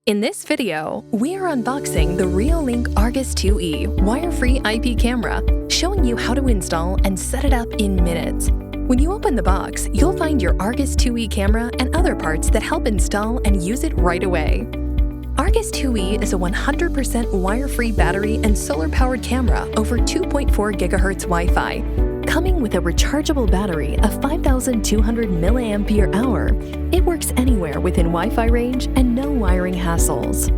In this video, we are unboxing the Reolink Argus 2E wire-free IP camera, showing you how to install and set it up in minutes. When you open the box, you'll find your Argus 2E camera and other parts that help install and use it right away. Argus 2E is a 100% wire-free battery and solar-powered camera over 2.4 GHz Wi-Fi, coming with a rechargeable battery of 5,200 mAh. It works anywhere within Wi-Fi range and no wiring hassles.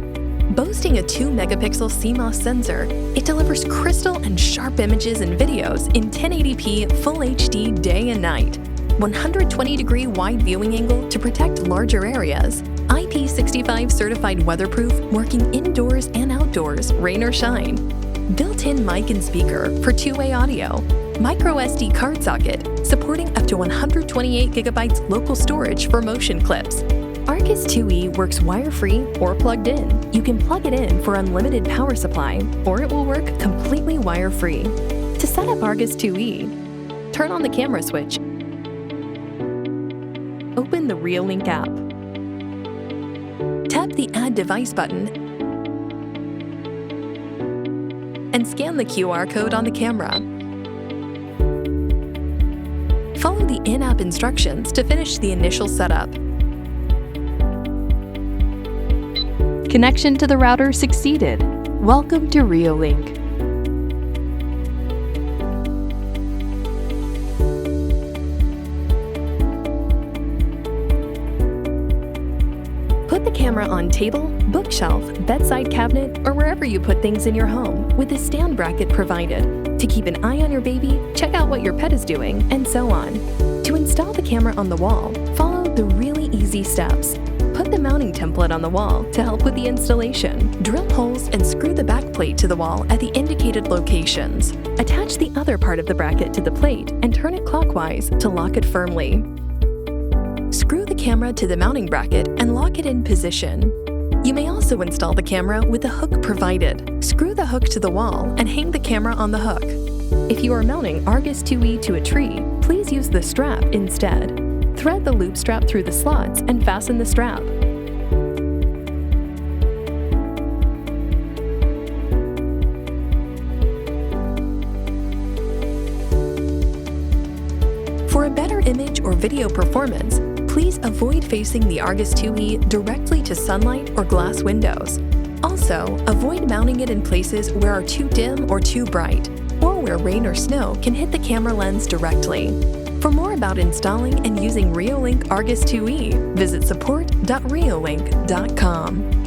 Boasting a 2-megapixel CMOS sensor, it delivers crystal and sharp images and videos in 1080p Full HD day and night, 120-degree wide viewing angle to protect larger areas, IP65 certified weatherproof, working indoors and outdoors, rain or shine, built-in mic and speaker for two-way audio, micro SD card socket supporting up to 128 GB local storage for motion clips. Argus 2E works wire-free or plugged in. You can plug it in for unlimited power supply, or it will work completely wire-free. To set up Argus 2E, turn on the camera switch. Open the Reolink app. Tap the Add Device button and scan the QR code on the camera. Follow the in-app instructions to finish the initial setup. Connection to the router succeeded. Welcome to Reolink. Put the camera on table, bookshelf, bedside cabinet, or wherever you put things in your home with a stand bracket provided to keep an eye on your baby, check out what your pet is doing, and so on. To install the camera on the wall, follow the really easy steps. Put the mounting template on the wall to help with the installation. Drill holes and screw the back plate to the wall at the indicated locations. Attach the other part of the bracket to the plate and turn it clockwise to lock it firmly. Screw the camera to the mounting bracket and lock it in position. You may also install the camera with a hook provided. Screw the hook to the wall and hang the camera on the hook. If you are mounting Argus 2E to a tree, please use the strap instead. Thread the loop strap through the slots and fasten the strap. For a better image or video performance, please avoid facing the Argus 2E directly to sunlight or glass windows. Also, avoid mounting it in places where are too dim or too bright, or where rain or snow can hit the camera lens directly. For more about installing and using Reolink Argus 2E, visit support.reolink.com.